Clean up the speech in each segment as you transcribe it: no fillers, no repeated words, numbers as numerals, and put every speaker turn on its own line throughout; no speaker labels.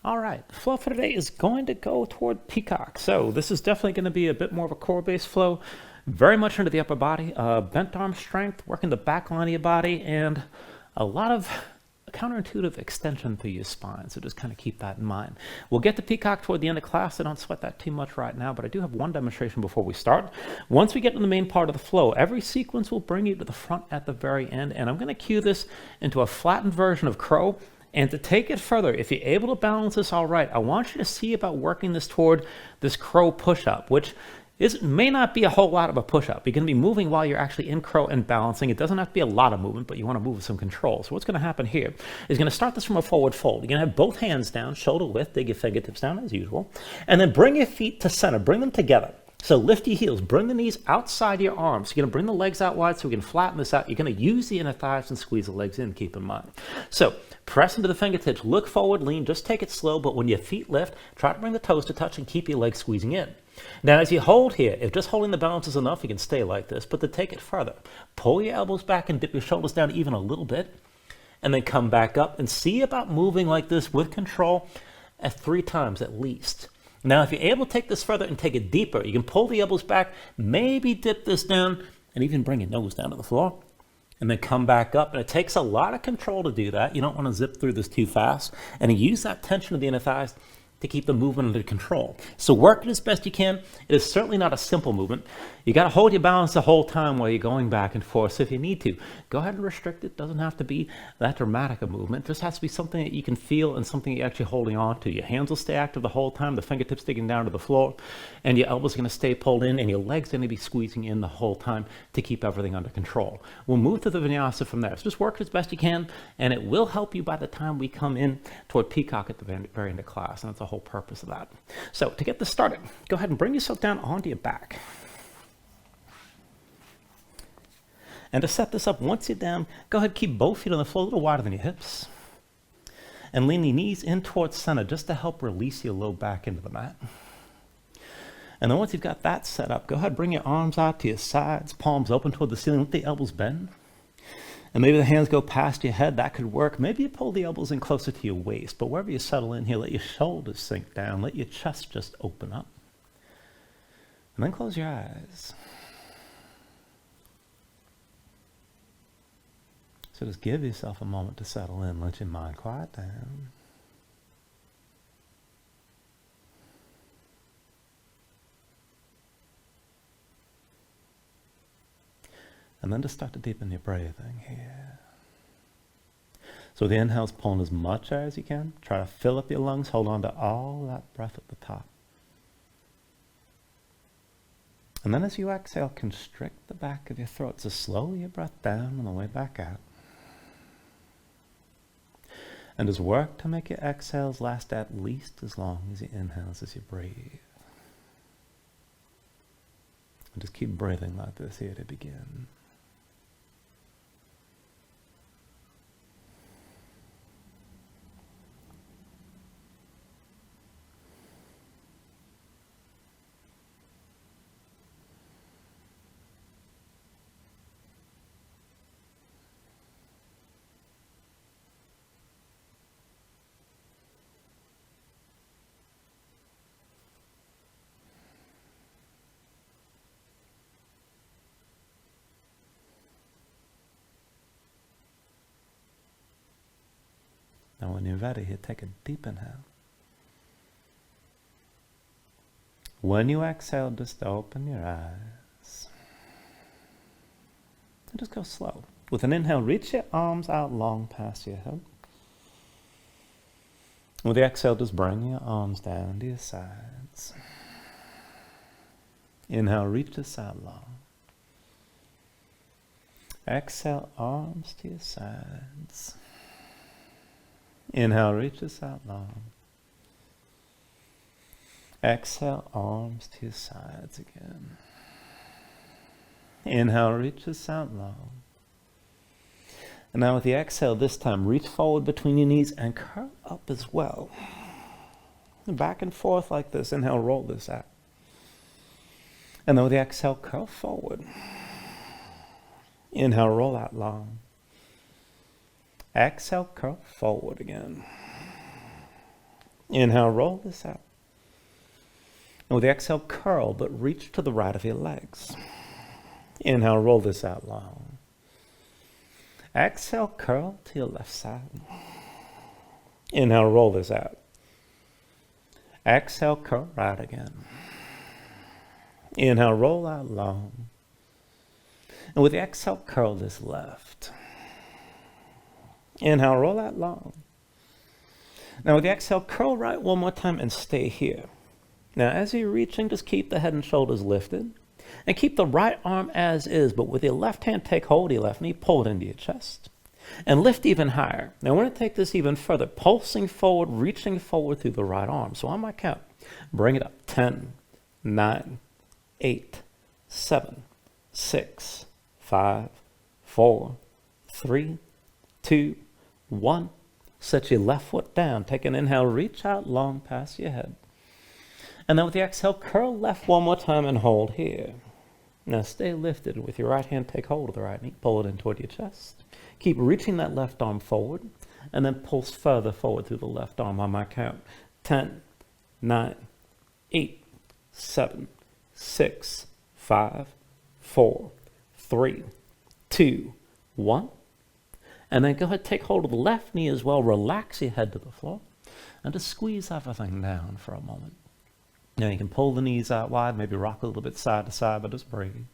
All right, the flow for today is going to go toward Peacock. So this is definitely going to be a bit more of a core-based flow, very much into the upper body, bent arm strength, working the back line of your body, and a lot of counterintuitive extension through your spine. So just kind of keep that in mind. We'll get to Peacock toward the end of class, so don't sweat that too much right now, but I do have one demonstration before we start. Once we get to the main part of the flow, every sequence will bring you to the front at the very end, and I'm going to cue this into a flattened version of crow. And to take it further, if you're able to balance this all right, I want you to see about working this toward this crow push-up, which may not be a whole lot of a push-up. You're going to be moving while you're actually in crow and balancing. It doesn't have to be a lot of movement, but you want to move with some control. So what's going to happen here is going to start this from a forward fold. You're going to have both hands down, shoulder width, dig your fingertips down as usual, and then bring your feet to center. Bring them together. So lift your heels, bring the knees outside your arms. You're going to bring the legs out wide so we can flatten this out. You're going to use the inner thighs and squeeze the legs in, keep in mind. So press into the fingertips, look forward, lean, just take it slow, but when your feet lift, try to bring the toes to touch and keep your legs squeezing in. Now as you hold here, if just holding the balance is enough, you can stay like this, but to take it further, pull your elbows back and dip your shoulders down even a little bit, and then come back up and see about moving like this with control at 3 times at least. Now, if you're able to take this further and take it deeper, you can pull the elbows back, maybe dip this down, and even bring your nose down to the floor, and then come back up. And it takes a lot of control to do that. You don't want to zip through this too fast. And you use that tension of the inner thighs to keep the movement under control. So work it as best you can. It is certainly not a simple movement. You got to hold your balance the whole time while you're going back and forth. So if you need to, go ahead and restrict it. Doesn't have to be that dramatic a movement. It just has to be something that you can feel and something you're actually holding on to. Your hands will stay active the whole time, the fingertips digging down to the floor, and your elbows are going to stay pulled in, and your legs are going to be squeezing in the whole time to keep everything under control. We'll move to the Vinyasa from there. So just work it as best you can, and it will help you by the time we come in toward Peacock at the very end of class, and that's the whole purpose of that. So to get this started, go ahead and bring yourself down onto your back. And to set this up, once you're down, go ahead, keep both feet on the floor a little wider than your hips. And lean your knees in towards center just to help release your low back into the mat. And then once you've got that set up, go ahead, bring your arms out to your sides, palms open toward the ceiling, let the elbows bend. And maybe the hands go past your head, that could work. Maybe you pull the elbows in closer to your waist, but wherever you settle in here, let your shoulders sink down, let your chest just open up. And then close your eyes. So just give yourself a moment to settle in, let your mind quiet down. And then just start to deepen your breathing here. So the inhale's pulling as much air as you can. Try to fill up your lungs, hold on to all that breath at the top. And then as you exhale, constrict the back of your throat. So slow your breath down on the way back out. And just work to make your exhales last at least as long as your inhales as you breathe. And just keep breathing like this here to begin. Now when you're ready, here, take a deep inhale. When you exhale, just open your eyes. And just go slow. With an inhale, reach your arms out long past your head. With the exhale, just bring your arms down to your sides. Inhale, reach the side long. Exhale, arms to your sides. Inhale, reach this out long. Exhale, arms to your sides again. Inhale, reach this out long. And now with the exhale this time, reach forward between your knees and curl up as well. Back and forth like this. Inhale, roll this out. And then with the exhale, curl forward. Inhale, roll out long. Exhale, curl forward again. Inhale, roll this out. And with the exhale, curl, but reach to the right of your legs. Inhale, roll this out long. Exhale, curl to your left side. Inhale, roll this out. Exhale, curl right again. Inhale, roll out long. And with the exhale, curl this left. Inhale, roll out long. Now with the exhale, curl right one more time and stay here. Now as you're reaching, just keep the head and shoulders lifted. And keep the right arm as is, but with your left hand, take hold of your left knee, pull it into your chest. And lift even higher. Now I want to take this even further, pulsing forward, reaching forward through the right arm. So on my count, bring it up. 10, 9, 8, 7, 6, 5, 4, 3, 2, 1. Set your left foot down. Take an inhale, reach out long past your head. And then with the exhale, curl left one more time and hold here. Now stay lifted. With your right hand, take hold of the right knee, pull it in toward your chest. Keep reaching that left arm forward, and then pulse further forward through the left arm on my count. 10, 9, 8, 7, 6, 5, 4, 3, 2, 1. And then go ahead, take hold of the left knee as well. Relax your head to the floor, and just squeeze everything down for a moment. Now you can pull the knees out wide, maybe rock a little bit side to side, but just breathe.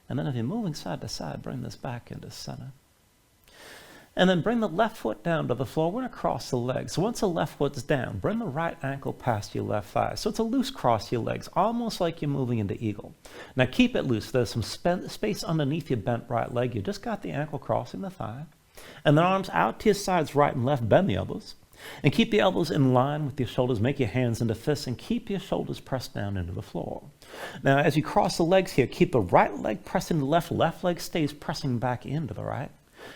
And then if you're moving side to side, bring this back into center. And then bring the left foot down to the floor. We're going to cross the legs. So once the left foot's down, bring the right ankle past your left thigh. So it's a loose cross your legs, almost like you're moving into eagle. Now keep it loose. There's some space underneath your bent right leg. You just got the ankle crossing the thigh. And then arms out to your sides, right and left. Bend the elbows. And keep the elbows in line with your shoulders. Make your hands into fists and keep your shoulders pressed down into the floor. Now as you cross the legs here, keep the right leg pressing the left. Left leg stays pressing back into the right.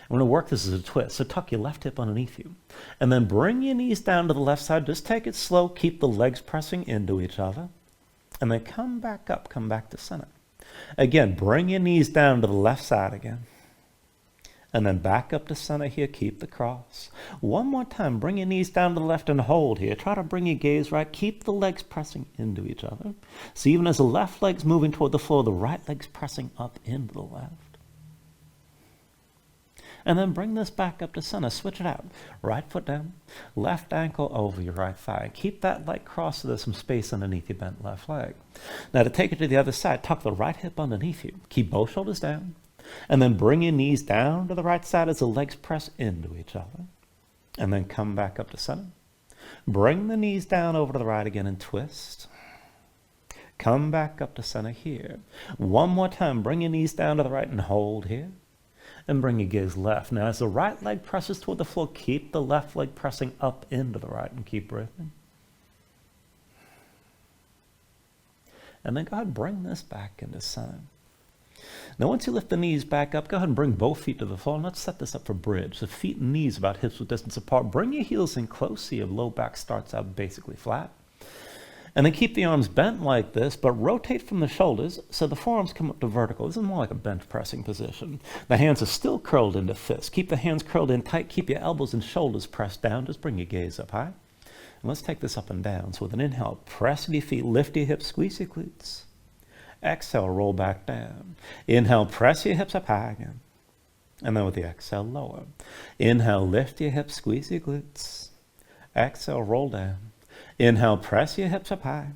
We're going to work this as a twist. So tuck your left hip underneath you. And then bring your knees down to the left side. Just take it slow. Keep the legs pressing into each other. And then come back up. Come back to center. Again, bring your knees down to the left side again. And then back up to center here. Keep the cross. One more time. Bring your knees down to the left and hold here. Try to bring your gaze right. Keep the legs pressing into each other. So even as the left leg's moving toward the floor, the right leg's pressing up into the left. And then bring this back up to center. Switch it out. Right foot down. Left ankle over your right thigh. Keep that leg crossed so there's some space underneath your bent left leg. Now to take it to the other side, tuck the right hip underneath you. Keep both shoulders down. And then bring your knees down to the right side as the legs press into each other. And then come back up to center. Bring the knees down over to the right again and twist. Come back up to center here. One more time. Bring your knees down to the right and hold here. And bring your gaze left. Now as the right leg presses toward the floor, keep the left leg pressing up into the right and keep breathing. And then go ahead and bring this back into center. Now once you lift the knees back up, go ahead and bring both feet to the floor. And let's set this up for bridge. So feet and knees about hips width distance apart. Bring your heels in close so your low back starts out basically flat. And then keep the arms bent like this, but rotate from the shoulders so the forearms come up to vertical. This is more like a bench pressing position. The hands are still curled into fists. Keep the hands curled in tight. Keep your elbows and shoulders pressed down. Just bring your gaze up high. And let's take this up and down. So with an inhale, press your feet, lift your hips, squeeze your glutes. Exhale, roll back down. Inhale, press your hips up high again. And then with the exhale, lower. Inhale, lift your hips, squeeze your glutes. Exhale, roll down. Inhale, press your hips up high.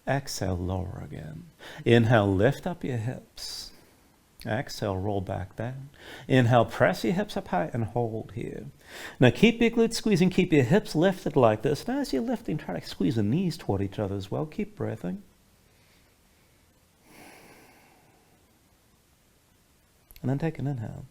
Exhale, lower again. Inhale, lift up your hips. Exhale, roll back down. Inhale, press your hips up high and hold here. Now keep your glutes squeezing, keep your hips lifted like this. Now as you're lifting, try to squeeze the knees toward each other as well. Keep breathing. And then take an inhale.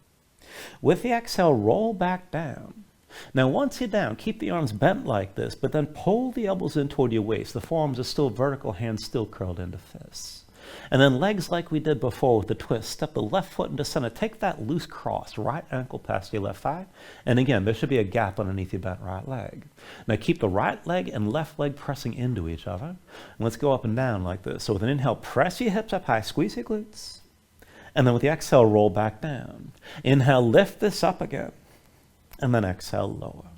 With the exhale, roll back down. Now once you're down, keep the arms bent like this, but then pull the elbows in toward your waist. The forearms are still vertical, hands still curled into fists. And then legs like we did before with the twist. Step the left foot into center. Take that loose cross, right ankle past your left thigh. And again, there should be a gap underneath your bent right leg. Now keep the right leg and left leg pressing into each other. And let's go up and down like this. So with an inhale, press your hips up high, squeeze your glutes. And then with the exhale, roll back down. Inhale, lift this up again. And then exhale, lower.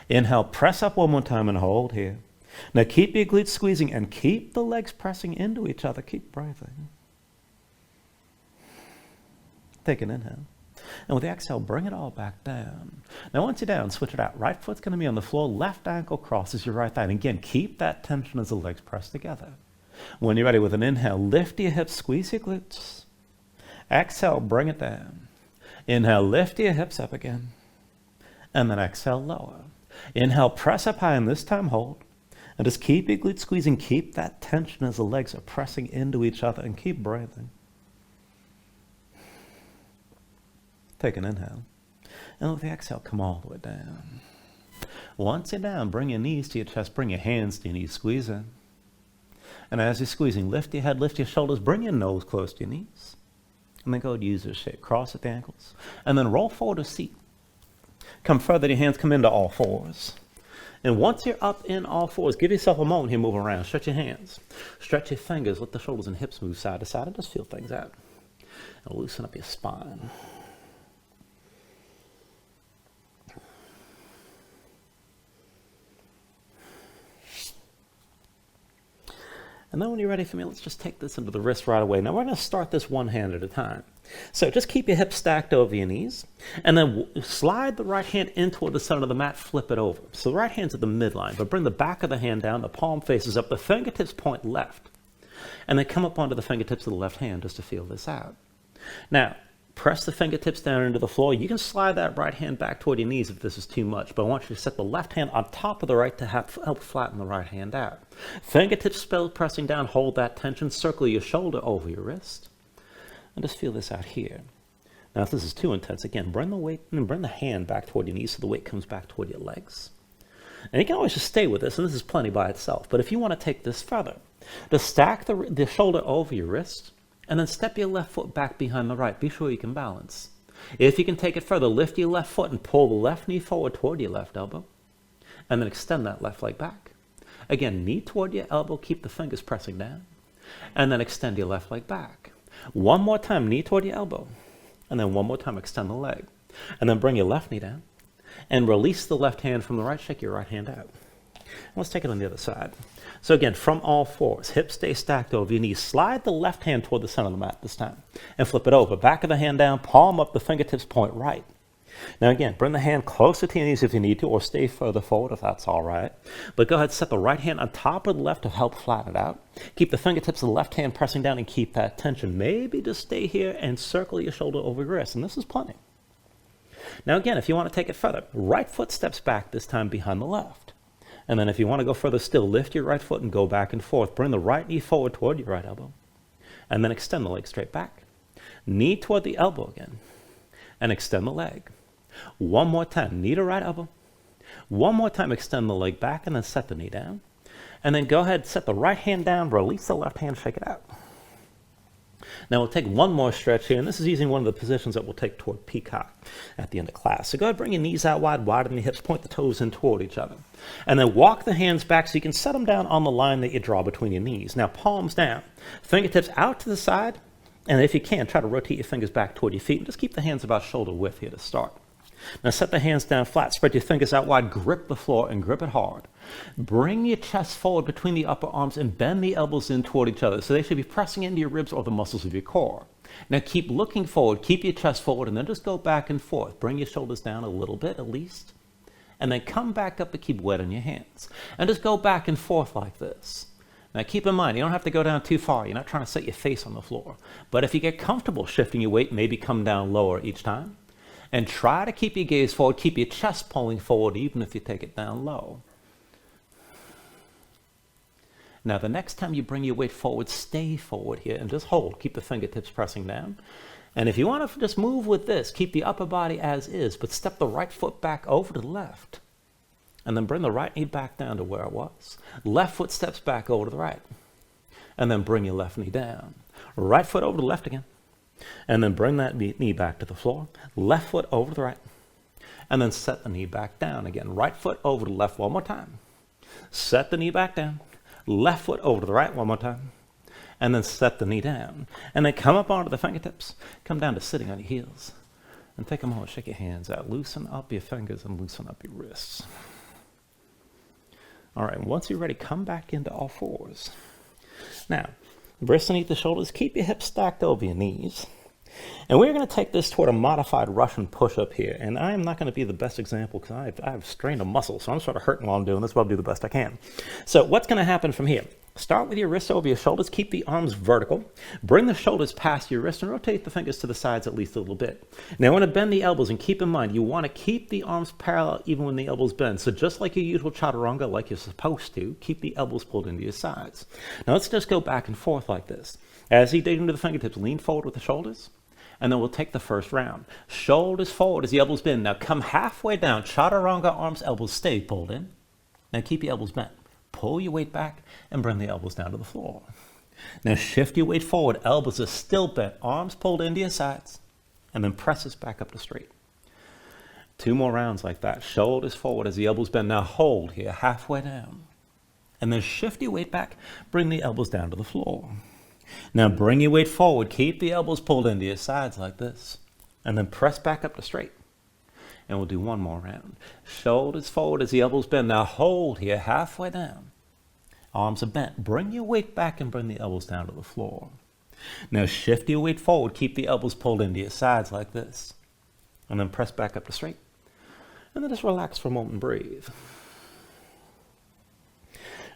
Inhale, press up one more time and hold here. Now keep your glutes squeezing and keep the legs pressing into each other. Keep breathing. Take an inhale. And with the exhale, bring it all back down. Now once you're down, switch it out. Right foot's going to be on the floor. Left ankle crosses your right thigh. And again, keep that tension as the legs press together. When you're ready with an inhale, lift your hips, squeeze your glutes. Exhale, bring it down. Inhale, lift your hips up again. And then exhale, lower. Inhale, press up high, and this time hold. And just keep your glutes squeezing. Keep that tension as the legs are pressing into each other, and keep breathing. Take an inhale. And with the exhale, come all the way down. Once you're down, bring your knees to your chest. Bring your hands to your knees. Squeeze in. And as you're squeezing, lift your head, lift your shoulders. Bring your nose close to your knees. And then go to user shape. Cross at the ankles. And then roll forward to seat. Come further, your hands come into all fours. And once you're up in all fours, give yourself a moment here, move around. Stretch your hands. Stretch your fingers. Let the shoulders and hips move side to side. And just feel things out. And loosen up your spine. And then when you're ready for me, let's just take this into the wrist right away. Now we're going to start this one hand at a time. So just keep your hips stacked over your knees, and then slide the right hand in toward the center of the mat, flip it over. So the right hand's at the midline, but bring the back of the hand down, the palm faces up, the fingertips point left. And then come up onto the fingertips of the left hand just to feel this out. Now, press the fingertips down into the floor. You can slide that right hand back toward your knees if this is too much, but I want you to set the left hand on top of the right to help flatten the right hand out. Fingertips still pressing down, hold that tension, circle your shoulder over your wrist, and just feel this out here. Now if this is too intense, again, bring the weight and bring the hand back toward your knees so the weight comes back toward your legs. And you can always just stay with this, and this is plenty by itself, but if you want to take this further, just stack the shoulder over your wrist, and then step your left foot back behind the right. Be sure you can balance. If you can take it further, lift your left foot and pull the left knee forward toward your left elbow. And then extend that left leg back. Again, knee toward your elbow, keep the fingers pressing down. And then extend your left leg back. One more time, knee toward your elbow. And then one more time, extend the leg. And then bring your left knee down. And release the left hand from the right, shake your right hand out. Let's take it on the other side. So again, from all fours, hips stay stacked over your knees. Slide the left hand toward the center of the mat this time and flip it over. Back of the hand down, palm up, the fingertips point right. Now again, bring the hand closer to your knees if you need to, or stay further forward if that's all right. But go ahead, set the right hand on top of the left to help flatten it out. Keep the fingertips of the left hand pressing down and keep that tension. Maybe just stay here and circle your shoulder over your wrist, and this is plenty. Now again, if you want to take it further, right foot steps back this time behind the left. And then if you want to go further still, lift your right foot and go back and forth. Bring the right knee forward toward your right elbow. And then extend the leg straight back. Knee toward the elbow again. And extend the leg. One more time, knee to right elbow. One more time, extend the leg back and then set the knee down. And then go ahead, set the right hand down, release the left hand, shake it out. Now we'll take one more stretch here, and this is using one of the positions that we'll take toward Peacock at the end of class. So go ahead, bring your knees out wide, widen your hips, point the toes in toward each other. And then walk the hands back so you can set them down on the line that you draw between your knees. Now palms down, fingertips out to the side, and if you can, try to rotate your fingers back toward your feet, and just keep the hands about shoulder width here to start. Now set the hands down flat, spread your fingers out wide, grip the floor and grip it hard. Bring your chest forward between the upper arms and bend the elbows in toward each other. So they should be pressing into your ribs or the muscles of your core. Now keep looking forward, keep your chest forward, and then just go back and forth. Bring your shoulders down a little bit at least. And then come back up to keep weight on your hands. And just go back and forth like this. Now keep in mind, you don't have to go down too far. You're not trying to set your face on the floor. But if you get comfortable shifting your weight, maybe come down lower each time. And try to keep your gaze forward, keep your chest pulling forward even if you take it down low. Now the next time you bring your weight forward, stay forward here and just hold. Keep the fingertips pressing down. And if you want to just move with this, keep the upper body as is, but step the right foot back over to the left. And then bring the right knee back down to where it was. Left foot steps back over to the right. And then bring your left knee down. Right foot over to the left again. And then bring that knee back to the floor. Left foot over to the right. And then set the knee back down again. Right foot over to the left one more time. Set the knee back down. Left foot over to the right one more time. and then set the knee down. And then come up onto the fingertips, come down to sitting on your heels. And take a moment, shake your hands out, loosen up your fingers and loosen up your wrists. All right, once you're ready, come back into all fours. Now, wrists underneath the shoulders, keep your hips stacked over your knees. And we're going to take this toward a modified Russian push-up here. And I am not going to be the best example because I've strained a muscle, so I'm sort of hurting while I'm doing this, but I'll do the best I can. So what's going to happen from here? Start with your wrists over your shoulders. Keep the arms vertical. Bring the shoulders past your wrist and rotate the fingers to the sides at least a little bit. Now, I want to bend the elbows, and keep in mind, you want to keep the arms parallel even when the elbows bend. So just like your usual chaturanga, like you're supposed to, keep the elbows pulled into your sides. Now, let's just go back and forth like this. As you dig into the fingertips, lean forward with the shoulders, and then we'll take the first round. Shoulders forward as the elbows bend. Now, come halfway down. Chaturanga, arms, elbows stay pulled in. Now, keep your elbows bent. Pull your weight back and bring the elbows down to the floor. Now shift your weight forward. Elbows are still bent. Arms pulled into your sides. And then press this back up to straight. 2 more rounds like that. Shoulders forward as the elbows bend. Now hold here halfway down. And then shift your weight back. Bring the elbows down to the floor. Now bring your weight forward. Keep the elbows pulled into your sides like this. And then press back up to straight. And we'll do 1 more round. Shoulders forward as the elbows bend. Now hold here halfway down. Arms are bent. Bring your weight back and bring the elbows down to the floor. Now shift your weight forward. Keep the elbows pulled into your sides like this. And then press back up to straight. And then just relax for a moment and breathe.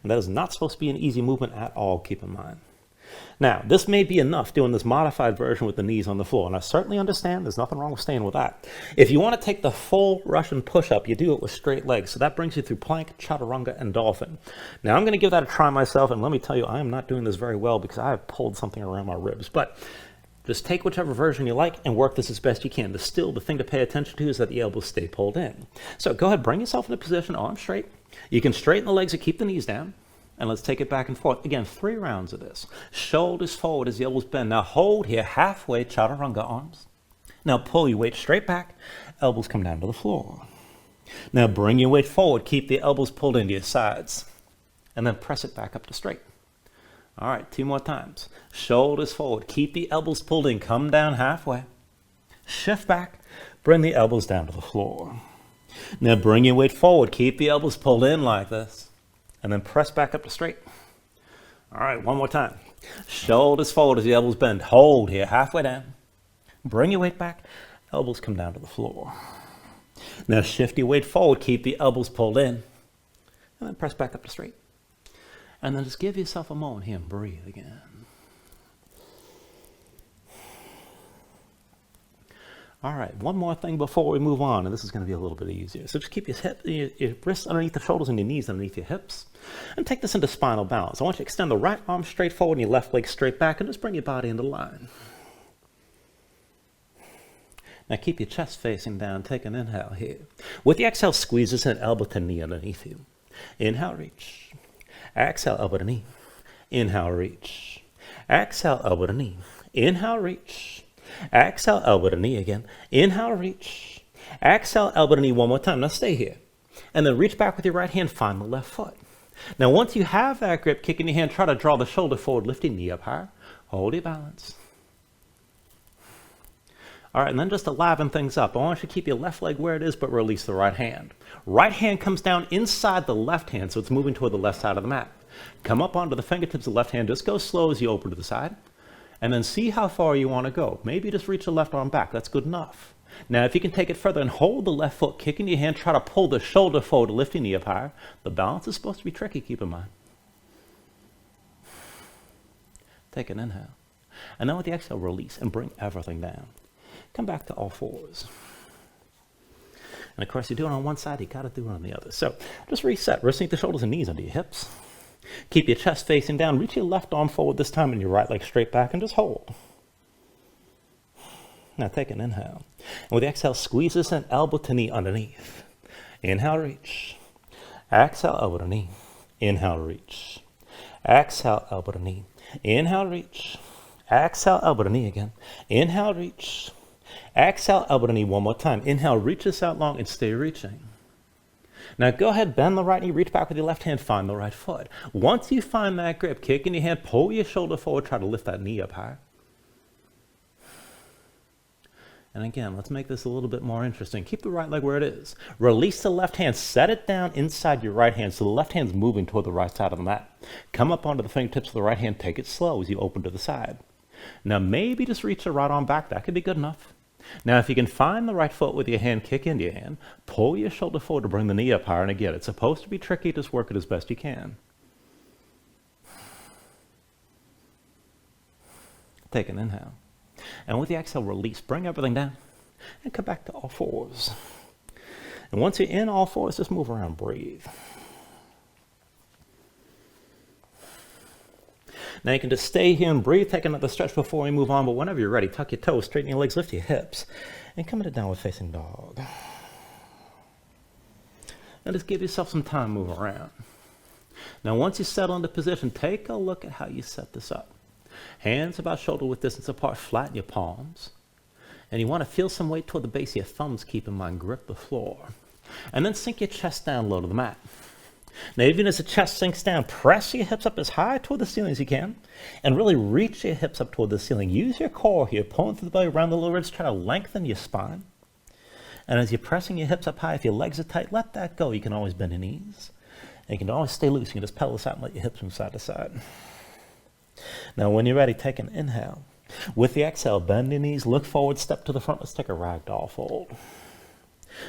And that is not supposed to be an easy movement at all, keep in mind. Now, this may be enough doing this modified version with the knees on the floor, and I certainly understand there's nothing wrong with staying with that. If you want to take the full Russian push-up, you do it with straight legs, so that brings you through plank, chaturanga, and dolphin. Now, I'm going to give that a try myself, and let me tell you, I am not doing this very well because I have pulled something around my ribs, but just take whichever version you like and work this as best you can. The thing to pay attention to is that the elbows stay pulled in. So go ahead, bring yourself into position, arms straight. You can straighten the legs and keep the knees down. And let's take it back and forth. Again, 3 rounds of this. Shoulders forward as the elbows bend. Now hold here halfway, chaturanga arms. Now pull your weight straight back. Elbows come down to the floor. Now bring your weight forward. Keep the elbows pulled into your sides. And then press it back up to straight. All right, 2 more times. Shoulders forward. Keep the elbows pulled in. Come down halfway. Shift back. Bring the elbows down to the floor. Now bring your weight forward. Keep the elbows pulled in like this. And then press back up to straight. All right, 1 more time. Shoulders forward as the elbows bend. Hold here, halfway down. Bring your weight back. Elbows come down to the floor. Now shift your weight forward. Keep the elbows pulled in. And then press back up to straight. And then just give yourself a moment here and breathe again. All right, 1 more thing before we move on, and this is going to be a little bit easier. So just keep your wrists underneath the shoulders and your knees underneath your hips. And take this into spinal balance. I want you to extend the right arm straight forward and your left leg straight back, and just bring your body into line. Now keep your chest facing down. Take an inhale here. With the exhale, squeeze this in, elbow to knee underneath you. Inhale, reach. Exhale, elbow to knee. Inhale, reach. Exhale, elbow to knee. Inhale, reach. Exhale, elbow to knee again. Inhale, reach. Exhale, elbow to knee 1 more time. Now stay here. And then reach back with your right hand, find the left foot. Now once you have that grip, kick in your hand, try to draw the shoulder forward, lift your knee up higher. Hold your balance. All right, and then just to liven things up, I want you to keep your left leg where it is, but release the right hand. Right hand comes down inside the left hand, so it's moving toward the left side of the mat. Come up onto the fingertips of the left hand. Just go slow as you open to the side. And then see how far you want to go. Maybe just reach the left arm back. That's good enough. Now, if you can take it further and hold the left foot, kick in your hand, try to pull the shoulder forward, lift your knee up higher. The balance is supposed to be tricky, keep in mind. Take an inhale. And then with the exhale, release and bring everything down. Come back to all fours. And of course, you do it on one side, you got to do it on the other. So just reset. Wrists underneath the shoulders and knees under your hips. Keep your chest facing down. Reach your left arm forward this time and your right leg straight back and just hold. Now take an inhale. And with the exhale, squeeze this in, elbow to knee underneath. Inhale, reach. Exhale, elbow to knee. Inhale, reach. Exhale, elbow to knee. Inhale, reach. Exhale, elbow to knee again. Inhale, reach. Exhale, elbow to knee 1 more time. Inhale, reach this out long and stay reaching. Now go ahead, bend the right knee, reach back with your left hand, find the right foot. Once you find that grip, kick in your hand, pull your shoulder forward, try to lift that knee up high. And again, let's make this a little bit more interesting. Keep the right leg where it is. Release the left hand, set it down inside your right hand so the left hand's moving toward the right side of the mat. Come up onto the fingertips of the right hand, take it slow as you open to the side. Now maybe just reach the right arm back, that could be good enough. Now if you can find the right foot with your hand, kick into your hand, pull your shoulder forward to bring the knee up higher, and again, it's supposed to be tricky, just work it as best you can. Take an inhale. And with the exhale, release, bring everything down, and come back to all fours. And once you're in all fours, just move around, breathe. Now you can just stay here and breathe, take another stretch before we move on, but whenever you're ready, tuck your toes, straighten your legs, lift your hips, and come into downward facing dog. Now just give yourself some time to move around. Now once you settle into position, take a look at how you set this up. Hands about shoulder width distance apart, flatten your palms. And you want to feel some weight toward the base of your thumbs, keep in mind, grip the floor. And then sink your chest down low to the mat. Now even as the chest sinks down, press your hips up as high toward the ceiling as you can, and really reach your hips up toward the ceiling. Use your core here, pulling through the belly, around the lower ribs, try to lengthen your spine. And as you're pressing your hips up high, if your legs are tight, let that go. You can always bend your knees. And you can always stay loose. You can just pedal this out and let your hips move side to side. Now when you're ready, take an inhale. With the exhale, bend your knees, look forward, step to the front. Let's take a ragdoll fold.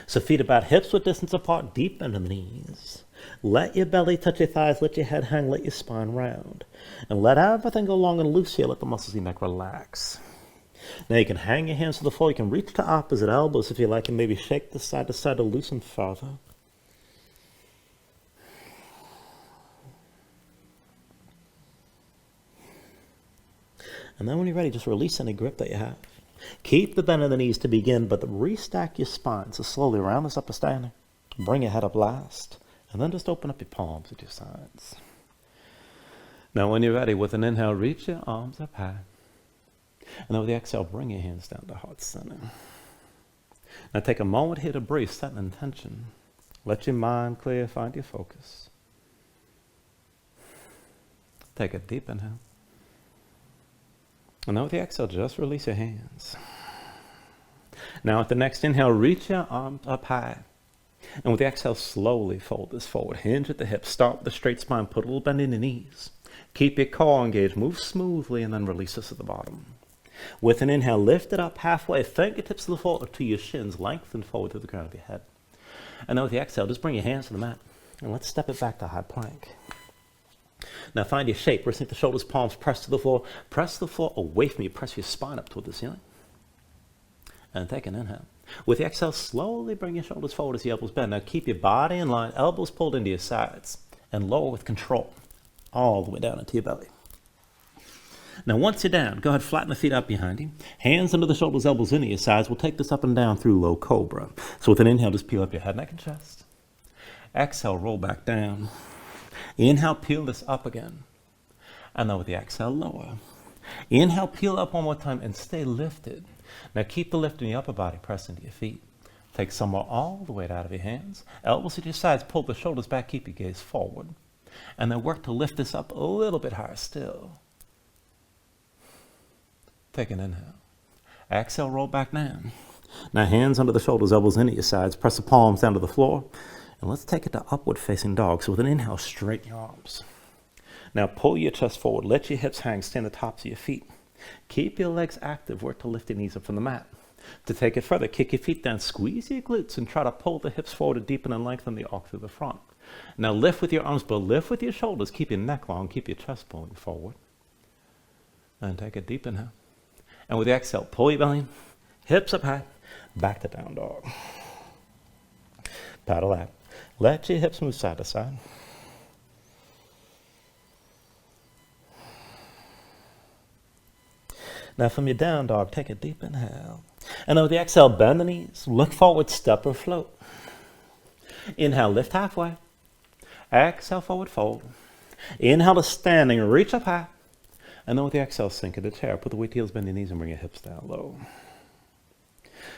So feet about hips width distance apart, deep into the knees. Let your belly touch your thighs, let your head hang, let your spine round. And let everything go long and loose here, let the muscles of your neck relax. Now you can hang your hands to the floor, you can reach to opposite elbows if you like, and maybe shake the side to side to loosen further. And then when you're ready, just release any grip that you have. Keep the bend in the knees to begin, but restack your spine. So slowly round this upper standing. Bring your head up last. And then just open up your palms at your sides. Now when you're ready, with an inhale, reach your arms up high. And then with the exhale, bring your hands down to heart center. Now take a moment here to breathe, set an intention. Let your mind clear, find your focus. Take a deep inhale. And now with the exhale, just release your hands. Now with the next inhale, reach your arms up high. And with the exhale, slowly fold this forward. Hinge at the hips. Start with a straight spine. Put a little bend in the knees. Keep your core engaged. Move smoothly and then release this at the bottom. With an inhale, lift it up halfway. Fingertips to the floor to your shins. Lengthen forward to the crown of your head. And then with the exhale, just bring your hands to the mat. And let's step it back to high plank. Now find your shape. Sink the shoulders, palms, press to the floor. Press the floor away from you. Press your spine up toward the ceiling. And take an inhale. With the exhale, slowly bring your shoulders forward as the elbows bend. Now keep your body in line, elbows pulled into your sides. And lower with control, all the way down into your belly. Now once you're down, go ahead, flatten the feet out behind you. Hands under the shoulders, elbows into your sides. We'll take this up and down through low cobra. So with an inhale, just peel up your head, neck, and chest. Exhale, roll back down. Inhale, peel this up again. And then with the exhale, lower. Inhale, peel up one more time and stay lifted. Now keep the lift in your upper body, press into your feet. Take some more all the weight out of your hands. Elbows at your sides, pull the shoulders back, keep your gaze forward. And then work to lift this up a little bit higher still. Take an inhale. Exhale, roll back down. Now hands under the shoulders, elbows into your sides. Press the palms down to the floor. And let's take it to upward facing dog. So with an inhale, straighten your arms. Now pull your chest forward. Let your hips hang. Stand the tops of your feet. Keep your legs active. Work to lift your knees up from the mat. To take it further, kick your feet down. Squeeze your glutes and try to pull the hips forward to deepen and lengthen the arc through the front. Now lift with your arms, but lift with your shoulders. Keep your neck long. Keep your chest pulling forward. And take a deep inhale. And with the exhale, pull your belly in. Hips up high. Back to down dog. Paddle out. Let your hips move side to side. Now from your down dog, take a deep inhale. And then with the exhale, bend the knees. Look forward, step or float. Inhale, lift halfway. Exhale, forward fold. Inhale to standing, reach up high. And then with the exhale, sink into chair. Put the weight heels, bend your knees, and bring your hips down low.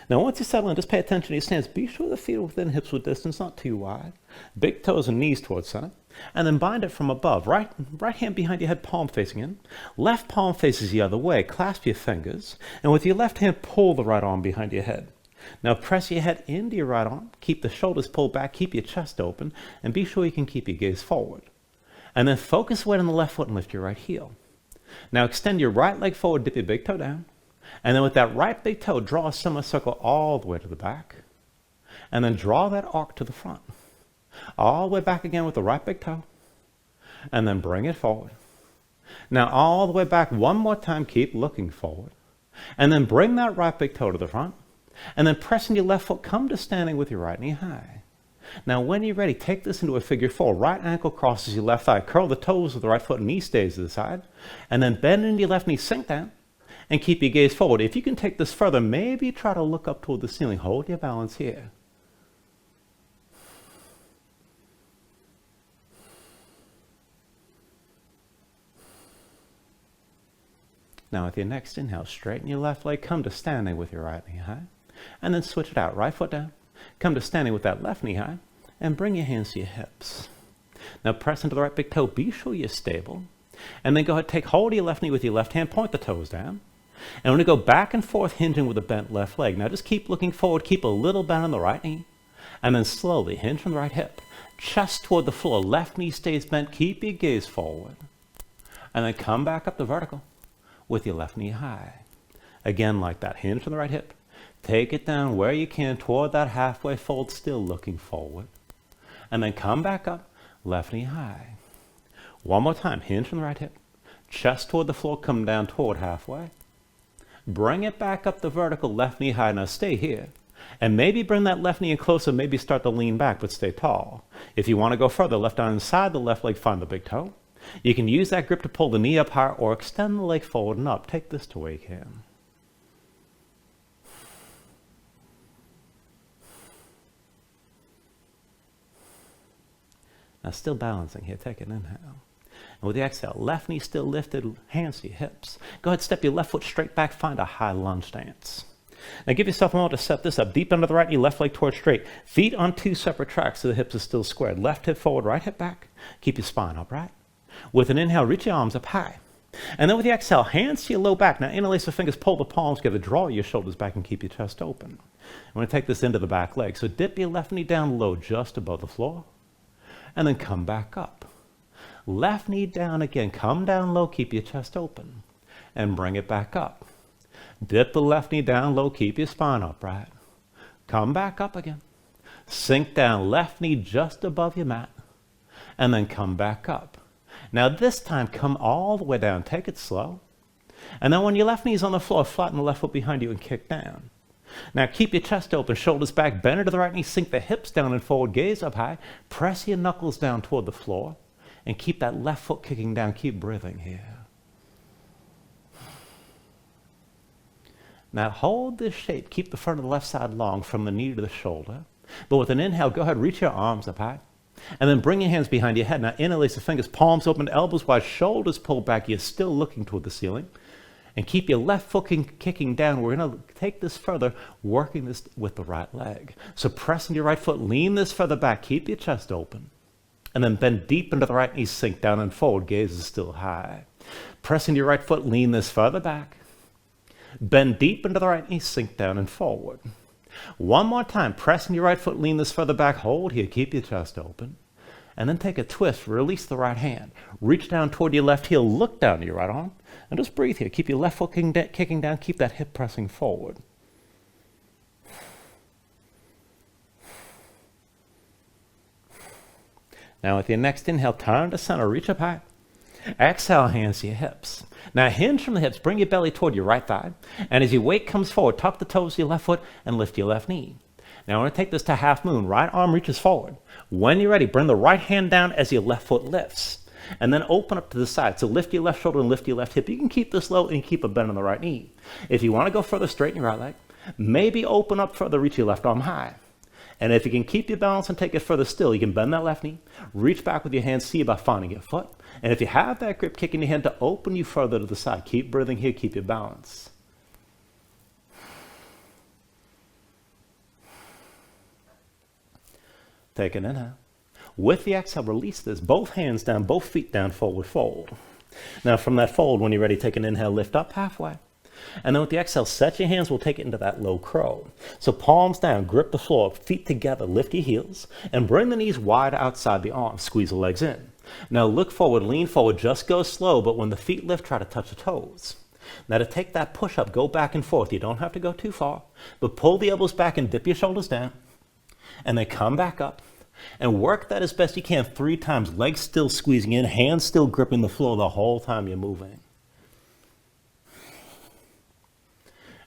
Now, once you settle in, just pay attention to your stance. Be sure the feet are within hips width distance, not too wide. Big toes and knees towards center. And then bind it from above. Right hand behind your head, palm facing in. Left palm faces the other way. Clasp your fingers. And with your left hand, pull the right arm behind your head. Now press your head into your right arm. Keep the shoulders pulled back. Keep your chest open. And be sure you can keep your gaze forward. And then focus weight on the left foot and lift your right heel. Now extend your right leg forward. Dip your big toe down. And then with that right big toe, draw a semicircle all the way to the back. And then draw that arc to the front. All the way back again with the right big toe. And then bring it forward. Now all the way back one more time. Keep looking forward. And then bring that right big toe to the front. And then pressing your left foot, come to standing with your right knee high. Now when you're ready, take this into a figure four. Right ankle crosses your left thigh. Curl the toes with the right foot, knee stays to the side. And then bend into your left knee, sink down. And keep your gaze forward. If you can take this further, maybe try to look up toward the ceiling. Hold your balance here. Now with your next inhale, straighten your left leg, come to standing with your right knee high. And then switch it out. Right foot down. Come to standing with that left knee high. And bring your hands to your hips. Now press into the right big toe. Be sure you're stable. And then go ahead, take hold of your left knee with your left hand. Point the toes down. And we're going to go back and forth, hinging with a bent left leg. Now just keep looking forward. Keep a little bend on the right knee. And then slowly hinge from the right hip. Chest toward the floor. Left knee stays bent. Keep your gaze forward. And then come back up to vertical with your left knee high. Again, like that. Hinge from the right hip. Take it down where you can toward that halfway fold, still looking forward. And then come back up, left knee high. One more time. Hinge from the right hip. Chest toward the floor. Come down toward halfway. Bring it back up the vertical, left knee high. Now stay here. And maybe bring that left knee in closer, maybe start to lean back, but stay tall. If you want to go further, left arm inside the left leg, find the big toe. You can use that grip to pull the knee up higher or extend the leg forward and up. Take this to where you can. Now still balancing here, take an inhale. And with the exhale, left knee still lifted, hands to your hips. Go ahead, step your left foot straight back, find a high lunge stance. Now give yourself a moment to set this up. Deep under the right knee, left leg towards straight. Feet on two separate tracks so the hips are still squared. Left hip forward, right hip back. Keep your spine upright. With an inhale, reach your arms up high. And then with the exhale, hands to your low back. Now interlace the fingers, pull the palms together, draw your shoulders back and keep your chest open. I'm going to take this into the back leg. So dip your left knee down low just above the floor. And then come back up. Left knee down again. Come down low. Keep your chest open. And bring it back up. Dip the left knee down low. Keep your spine upright. Come back up again. Sink down. Left knee just above your mat. And then come back up. Now this time, come all the way down. Take it slow. And then when your left knee is on the floor, flatten the left foot behind you and kick down. Now keep your chest open, shoulders back, bend into the right knee, sink the hips down and forward, gaze up high. Press your knuckles down toward the floor. And keep that left foot kicking down. Keep breathing here. Now hold this shape. Keep the front of the left side long from the knee to the shoulder. But with an inhale, go ahead, reach your arms up high. And then bring your hands behind your head. Now interlace the fingers, palms open, elbows wide, shoulders pulled back. You're still looking toward the ceiling. And keep your left foot kicking down. We're going to take this further, working this with the right leg. So press into your right foot, lean this further back. Keep your chest open. And then bend deep into the right knee, sink down and forward. Gaze is still high. Press into your right foot, lean this further back. Bend deep into the right knee, sink down and forward. One more time. Press into your right foot, lean this further back. Hold here. Keep your chest open. And then take a twist. Release the right hand. Reach down toward your left heel. Look down to your right arm. And just breathe here. Keep your left foot kicking down. Keep that hip pressing forward. Now with your next inhale, turn to center. Reach up high. Exhale, hands to your hips. Now hinge from the hips. Bring your belly toward your right thigh. And as your weight comes forward, tuck the toes to your left foot and lift your left knee. Now I want to take this to half moon. Right arm reaches forward. When you're ready, bring the right hand down as your left foot lifts. And then open up to the side. So lift your left shoulder and lift your left hip. You can keep this low and keep a bend on the right knee. If you want to go further, straighten your right leg. Maybe open up further, reach your left arm high. And if you can keep your balance and take it further still, you can bend that left knee, reach back with your hands, see about finding your foot. And if you have that grip, kicking your hand to open you further to the side. Keep breathing here, keep your balance. Take an inhale. With the exhale, release this. Both hands down, both feet down, forward fold. Now from that fold, when you're ready, take an inhale, lift up halfway. And then with the exhale, set your hands, we'll take it into that low crow. So palms down, grip the floor, feet together, lift your heels, and bring the knees wide outside the arms, squeeze the legs in. Now look forward, lean forward, just go slow, but when the feet lift, try to touch the toes. Now to take that push up, go back and forth. You don't have to go too far, but pull the elbows back and dip your shoulders down, and then come back up. And work that as best you can 3 times, legs still squeezing in, hands still gripping the floor the whole time you're moving.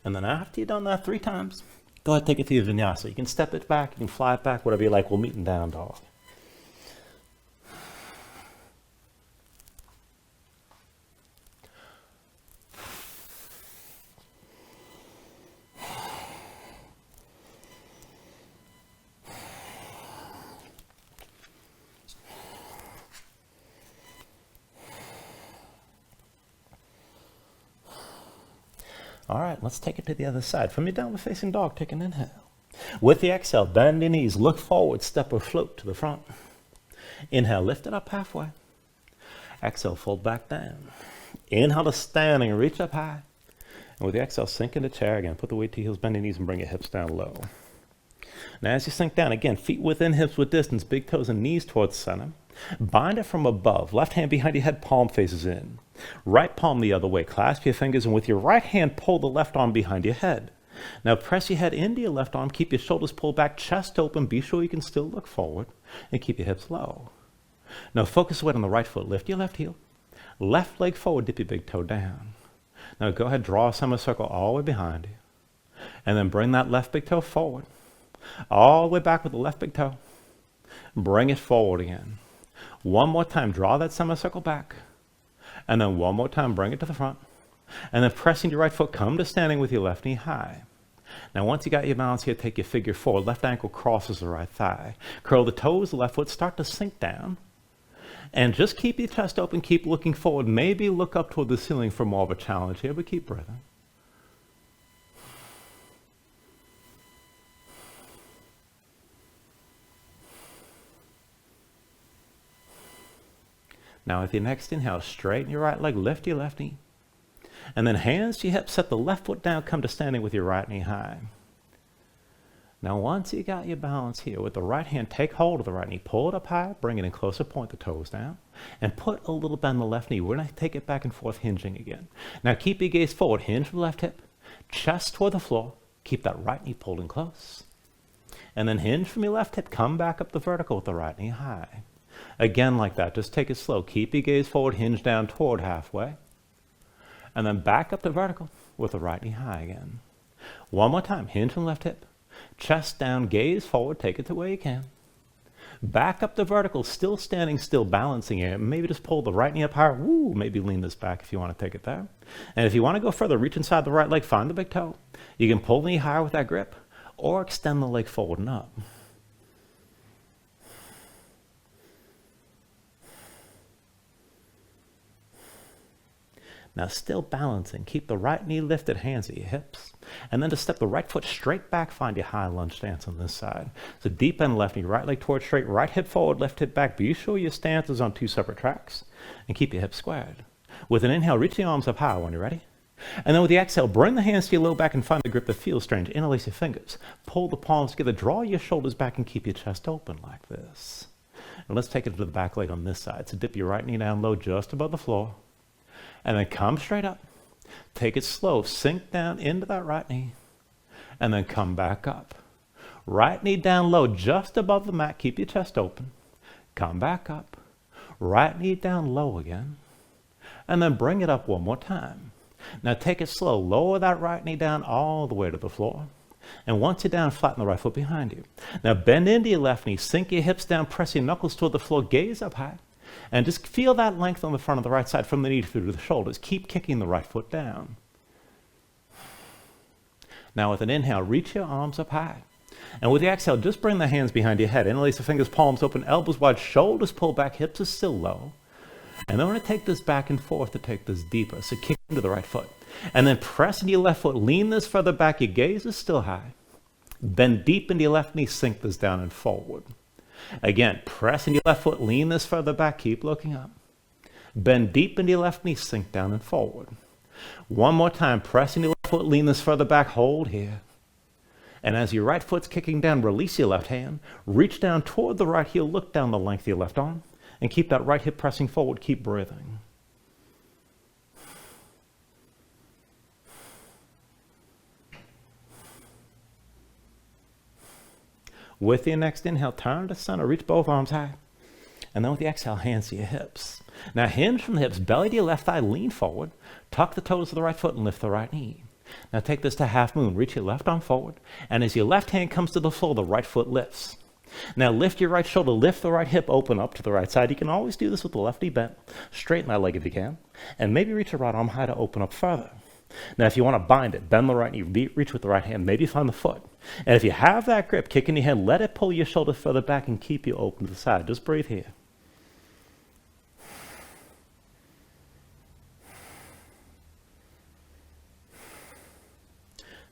And then after you've done that 3 times, go ahead and take it to your vinyasa. You can step it back, you can fly it back, whatever you like. We'll meet in down dog. All right, let's take it to the other side. From your downward facing dog, take an inhale. With the exhale, bend your knees, look forward, step or float to the front. Inhale, lift it up halfway. Exhale, fold back down. Inhale to standing, reach up high. And with the exhale, sink into chair again. Put the weight to your heels, bend your knees, and bring your hips down low. Now as you sink down, again, feet within, hips with distance, big toes and knees towards center. Bind it from above. Left hand behind your head, palm faces in. Right palm the other way. Clasp your fingers, and with your right hand, pull the left arm behind your head. Now press your head into your left arm. Keep your shoulders pulled back, chest open. Be sure you can still look forward, and keep your hips low. Now focus weight on the right foot. Lift your left heel. Left leg forward, dip your big toe down. Now go ahead, draw a semicircle all the way behind you. And then bring that left big toe forward. All the way back with the left big toe. Bring it forward again. One more time, draw that semicircle back. And then one more time, bring it to the front. And then pressing your right foot, come to standing with your left knee high. Now once you got your balance here, take your figure forward. Left ankle crosses the right thigh. Curl the toes, the left foot, start to sink down. And just keep your chest open, keep looking forward. Maybe look up toward the ceiling for more of a challenge here, but keep breathing. Now with your next inhale, straighten your right leg, lift your left knee. And then hands to your hips, set the left foot down, come to standing with your right knee high. Now once you got your balance here, with the right hand, take hold of the right knee, pull it up high, bring it in closer, point the toes down, and put a little bend in the left knee. We're going to take it back and forth, hinging again. Now keep your gaze forward, hinge from the left hip, chest toward the floor, keep that right knee pulled in close. And then hinge from your left hip, come back up the vertical with the right knee high. Again like that, just take it slow. Keep your gaze forward, hinge down toward halfway. And then back up to vertical with the right knee high again. One more time, hinge from left hip. Chest down, gaze forward, take it to where you can. Back up to vertical, still standing, still balancing here. Maybe just pull the right knee up higher. Woo, maybe lean this back if you want to take it there. And if you want to go further, reach inside the right leg, find the big toe. You can pull the knee higher with that grip, or extend the leg forward and up. Now still balancing, keep the right knee lifted, hands at your hips. And then to step the right foot straight back, find your high lunge stance on this side. So deep bend left knee, right leg towards straight, right hip forward, left hip back. Be sure your stance is on 2 separate tracks. And keep your hips squared. With an inhale, reach the arms up high when you're ready. And then with the exhale, bring the hands to your low back and find the grip that feels strange. Interlace your fingers. Pull the palms together, draw your shoulders back and keep your chest open like this. And let's take it to the back leg on this side. So dip your right knee down low just above the floor. And then come straight up. Take it slow. Sink down into that right knee. And then come back up. Right knee down low just above the mat. Keep your chest open. Come back up. Right knee down low again. And then bring it up one more time. Now take it slow. Lower that right knee down all the way to the floor. And once you're down, flatten the right foot behind you. Now bend into your left knee. Sink your hips down. Press your knuckles toward the floor. Gaze up high. And just feel that length on the front of the right side from the knee through to the shoulders. Keep kicking the right foot down. Now with an inhale, reach your arms up high. And with the exhale, just bring the hands behind your head. Interlace the fingers, palms open, elbows wide, shoulders pull back, hips are still low. And then we're going to take this back and forth to take this deeper. So kick into the right foot. And then press into your left foot. Lean this further back. Your gaze is still high. Bend deep into your left knee. Sink this down and forward. Again, press in your left foot, lean this further back, keep looking up. Bend deep into your left knee, sink down and forward. One more time, press in your left foot, lean this further back, hold here. And as your right foot's kicking down, release your left hand, reach down toward the right heel, look down the length of your left arm, and keep that right hip pressing forward, keep breathing. With your next inhale, turn to center, reach both arms high. And then with the exhale, hands to your hips. Now hinge from the hips, belly to your left thigh, lean forward, tuck the toes of the right foot and lift the right knee. Now take this to half moon, reach your left arm forward, and as your left hand comes to the floor, the right foot lifts. Now lift your right shoulder, lift the right hip, open up to the right side. You can always do this with the left knee bent. Straighten that leg if you can, and maybe reach the right arm high to open up further. Now if you want to bind it, bend the right knee, reach with the right hand, maybe find the foot. And if you have that grip, kick in your hand, let it pull your shoulder further back and keep you open to the side. Just breathe here.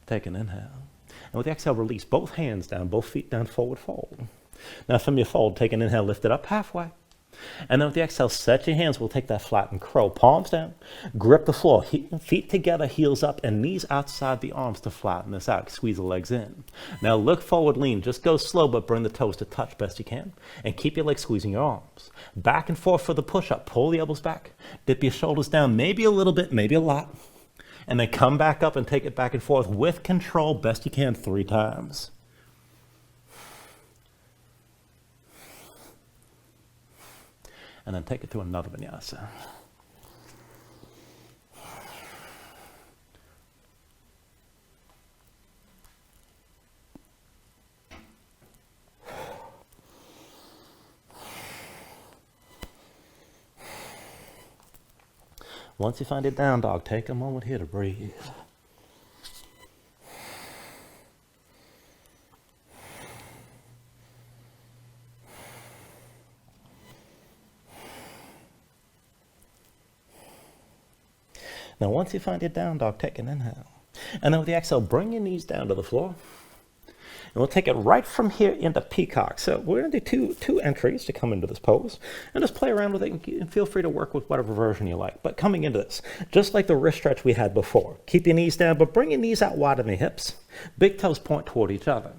Take an inhale. And with the exhale, release both hands down, both feet down, forward fold. Now from your fold, take an inhale, lift it up halfway. And then with the exhale, set your hands. We'll take that flattened crow, palms down, grip the floor, feet together, heels up, and knees outside the arms to flatten this out. Squeeze the legs in. Now look forward, lean. Just go slow, but bring the toes to touch best you can. And keep your legs squeezing your arms. Back and forth for the push-up. Pull the elbows back. Dip your shoulders down, maybe a little bit, maybe a lot. And then come back up and take it back and forth with control, best you can, 3 times. And then take it to another vinyasa. Once you find your down dog, take a moment here to breathe. Now, once you find your down dog, take an inhale. And then with the exhale, bring your knees down to the floor. And we'll take it right from here into Peacock. So we're going to do two entries to come into this pose. And just play around with it and feel free to work with whatever version you like. But coming into this, just like the wrist stretch we had before, keep your knees down, but bring your knees out wider than your hips. Big toes point toward each other.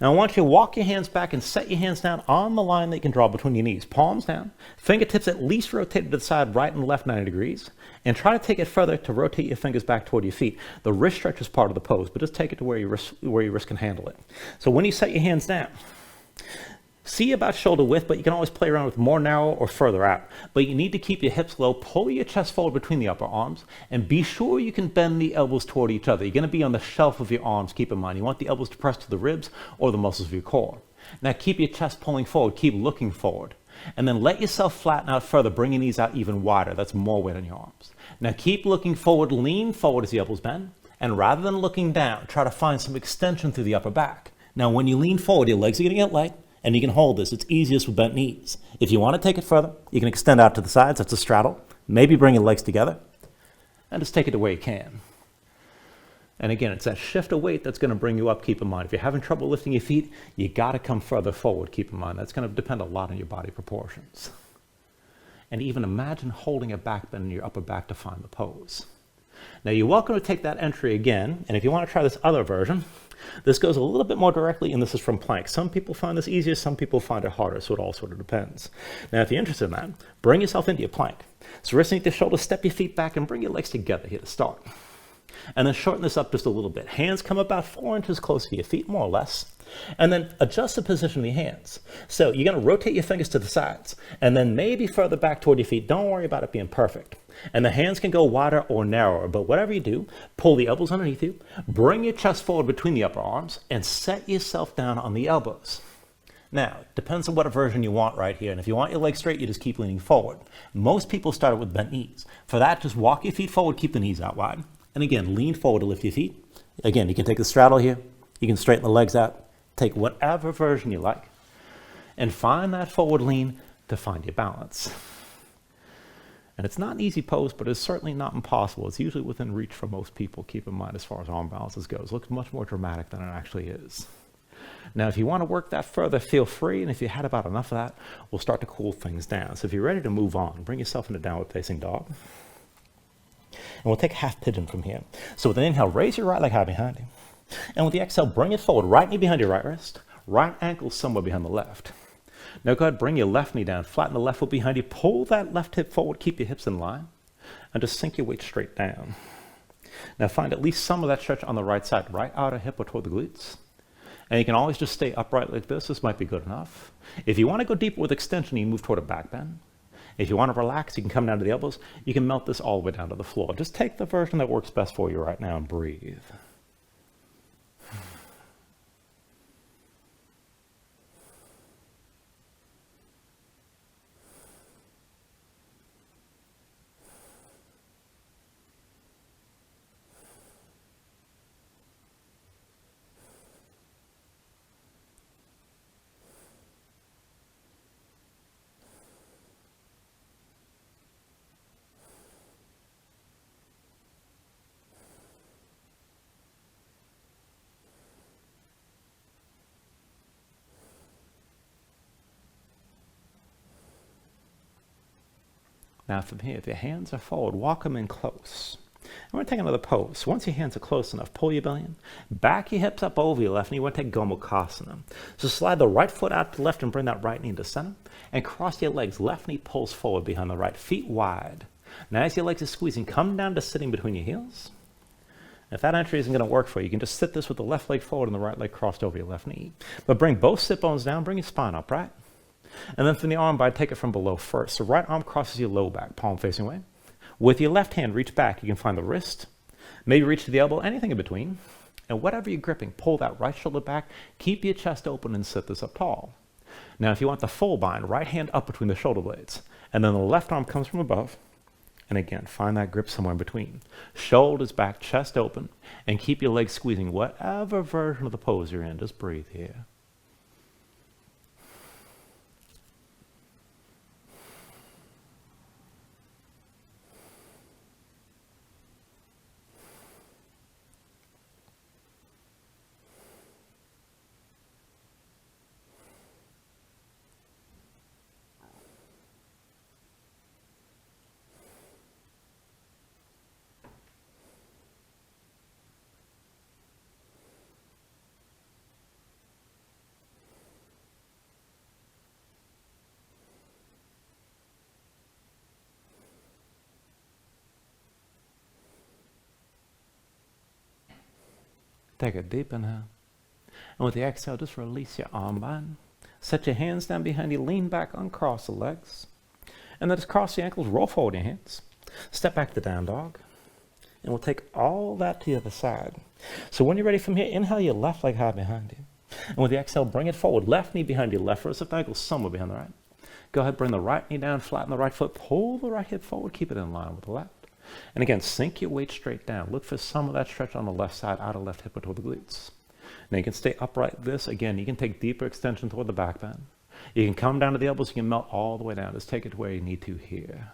Now I want you to walk your hands back and set your hands down on the line that you can draw between your knees. Palms down, fingertips at least rotated to the side, right and left 90 degrees. And try to take it further to rotate your fingers back toward your feet. The wrist stretch is part of the pose, but just take it to where your wrist can handle it. So when you set your hands down, see about shoulder width, but you can always play around with more narrow or further out. But you need to keep your hips low, pull your chest forward between the upper arms, and be sure you can bend the elbows toward each other. You're going to be on the shelf of your arms, keep in mind. You want the elbows to press to the ribs or the muscles of your core. Now keep your chest pulling forward, keep looking forward. And then let yourself flatten out further, bring your knees out even wider. That's more weight on your arms. Now keep looking forward, lean forward as the elbows bend, and rather than looking down, try to find some extension through the upper back. Now when you lean forward, your legs are going to get light, and you can hold this. It's easiest with bent knees. If you want to take it further, you can extend out to the sides. That's a straddle. Maybe bring your legs together, and just take it to where you can. And again, it's that shift of weight that's going to bring you up, keep in mind. If you're having trouble lifting your feet, you got to come further forward, keep in mind. That's going to depend a lot on your body proportions. And even imagine holding a back bend in your upper back to find the pose. Now you're welcome to take that entry again, and if you want to try this other version, this goes a little bit more directly, and this is from plank. Some people find this easier, some people find it harder, so it all sort of depends. Now if you're interested in that, bring yourself into your plank. So wrist underneath the shoulder, step your feet back, and bring your legs together here to start. And then shorten this up just a little bit. Hands come about 4 inches close to your feet, more or less. And then adjust the position of your hands. So you're going to rotate your fingers to the sides, and then maybe further back toward your feet. Don't worry about it being perfect. And the hands can go wider or narrower, but whatever you do, pull the elbows underneath you, bring your chest forward between the upper arms, and set yourself down on the elbows. Now, it depends on what version you want right here, and if you want your legs straight, you just keep leaning forward. Most people start with bent knees. For that, just walk your feet forward, keep the knees out wide. And again, lean forward to lift your feet. Again, you can take the straddle here. You can straighten the legs out. Take whatever version you like. And find that forward lean to find your balance. And it's not an easy pose, but it's certainly not impossible. It's usually within reach for most people, keep in mind, as far as arm balances goes. It looks much more dramatic than it actually is. Now, if you want to work that further, feel free, and if you had about enough of that, we'll start to cool things down. So if you're ready to move on, bring yourself into downward facing dog. And we'll take half pigeon from here. So with an inhale, raise your right leg high behind you. And with the exhale, bring it forward, right knee behind your right wrist, right ankle somewhere behind the left. Now go ahead, bring your left knee down, flatten the left foot behind you, pull that left hip forward, keep your hips in line, and just sink your weight straight down. Now find at least some of that stretch on the right side, right outer hip or toward the glutes. And you can always just stay upright like this. This might be good enough. If you want to go deeper with extension, you move toward a back bend. If you want to relax, you can come down to the elbows. You can melt this all the way down to the floor. Just take the version that works best for you right now and breathe. Now from here, if your hands are forward, walk them in close. And we're going to take another pose. Once your hands are close enough, pull your belly in, back your hips up over your left knee. We're going to take Gomukhasana. So slide the right foot out to the left and bring that right knee into center. And cross your legs. Left knee pulls forward behind the right, feet wide. Now as your legs are squeezing, come down to sitting between your heels. If that entry isn't going to work for you, you can just sit this with the left leg forward and the right leg crossed over your left knee. But bring both sit bones down, bring your spine upright. And then from the arm bind, take it from below first. So right arm crosses your low back, palm facing away. With your left hand, reach back. You can find the wrist, maybe reach to the elbow, anything in between. And whatever you're gripping, pull that right shoulder back. Keep your chest open and sit this up tall. Now, if you want the full bind, right hand up between the shoulder blades. And then the left arm comes from above. And again, find that grip somewhere in between. Shoulders back, chest open. And keep your legs squeezing whatever version of the pose you're in. Just breathe here. Take a deep inhale. And with the exhale, just release your arm bind. Set your hands down behind you, lean back, uncross the legs. And then just cross the ankles, roll forward your hands. Step back to down dog. And we'll take all that to the other side. So when you're ready from here, inhale your left leg high behind you. And with the exhale, bring it forward. Left knee behind your left wrist, left ankle somewhere behind the right. Go ahead, bring the right knee down, flatten the right foot, pull the right hip forward, keep it in line with the left. And again, sink your weight straight down. Look for some of that stretch on the left side, outer left hip or toward the glutes. Now you can stay upright this. Again, you can take deeper extension toward the back bend. You can come down to the elbows. You can melt all the way down. Just take it to where you need to here.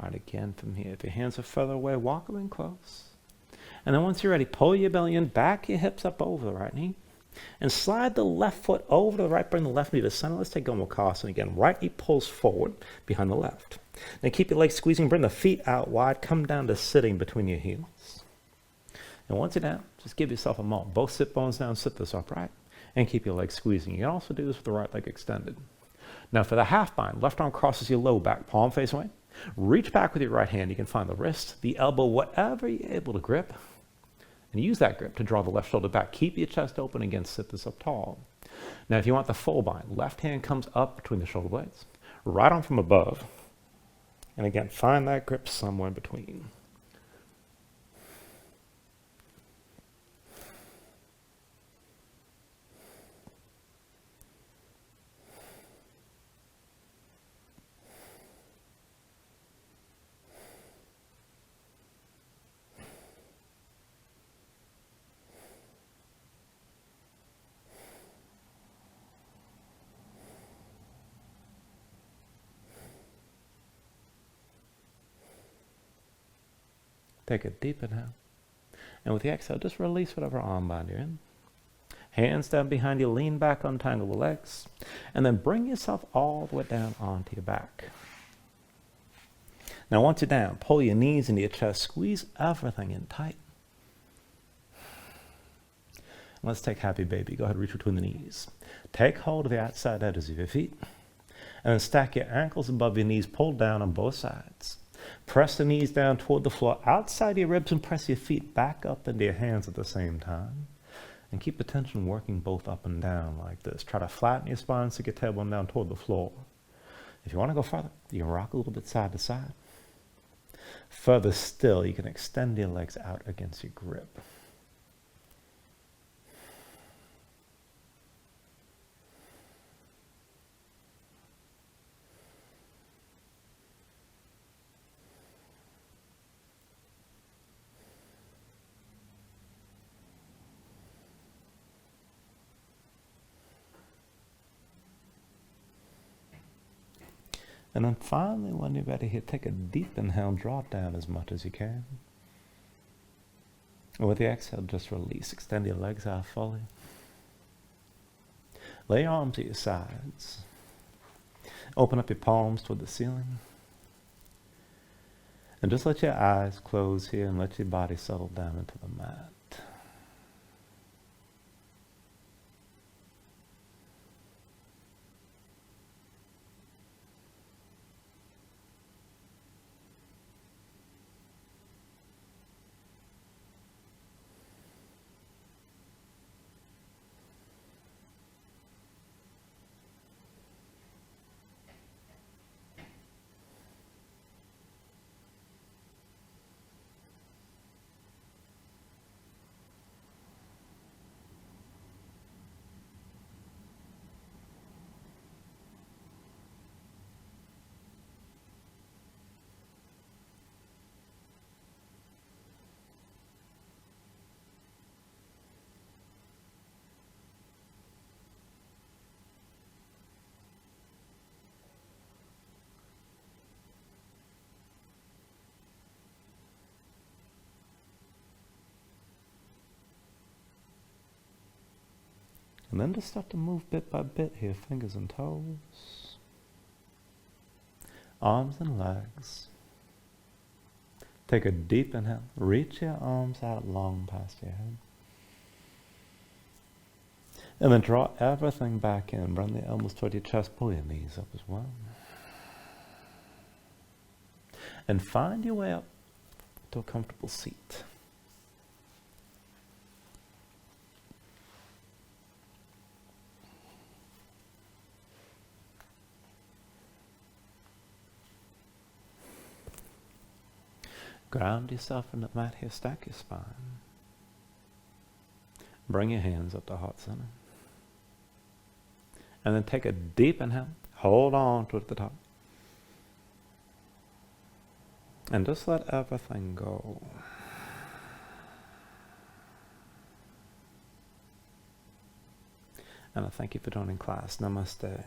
All right, again from here. If your hands are further away, walk them in close. And then once you're ready, pull your belly in, back your hips up over the right knee. And slide the left foot over to the right, bring the left knee to the center. Let's take Gomukhasana again. Right knee pulls forward behind the left. Then keep your legs squeezing, bring the feet out wide, come down to sitting between your heels. And once you're down, just give yourself a moment. Both sit bones down, sit this upright, and keep your legs squeezing. You can also do this with the right leg extended. Now for the half bind, left arm crosses your low back, palm face away. Reach back with your right hand. You can find the wrist, the elbow, whatever you're able to grip. And use that grip to draw the left shoulder back. Keep your chest open again, sit this up tall. Now if you want the full bind, left hand comes up between the shoulder blades, right arm from above. And again, find that grip somewhere in between. Take a deep inhale. And with the exhale, just release whatever arm bind you're in. Hands down behind you, lean back, untangle the legs. And then bring yourself all the way down onto your back. Now once you're down, pull your knees into your chest, squeeze everything in tight. Let's take happy baby. Go ahead, reach between the knees. Take hold of the outside edges of your feet. And then stack your ankles above your knees, pull down on both sides. Press the knees down toward the floor outside your ribs and press your feet back up into your hands at the same time. And keep the tension working both up and down like this. Try to flatten your spine, stick your tailbone down toward the floor. If you want to go further, you can rock a little bit side to side. Further still, you can extend your legs out against your grip. And then finally, when you're ready here, take a deep inhale, draw down as much as you can. And with the exhale, just release. Extend your legs out fully. Lay your arms at your sides. Open up your palms toward the ceiling. And just let your eyes close here and let your body settle down into the mat. And then just start to move bit by bit here, fingers and toes, arms and legs. Take a deep inhale, reach your arms out long past your head. And then draw everything back in, run the elbows toward your chest, pull your knees up as well. And find your way up to a comfortable seat. Ground yourself in the mat here, stack your spine. Bring your hands up to heart center. And then take a deep inhale, hold on to it at the top. And just let everything go. And I thank you for joining class. Namaste.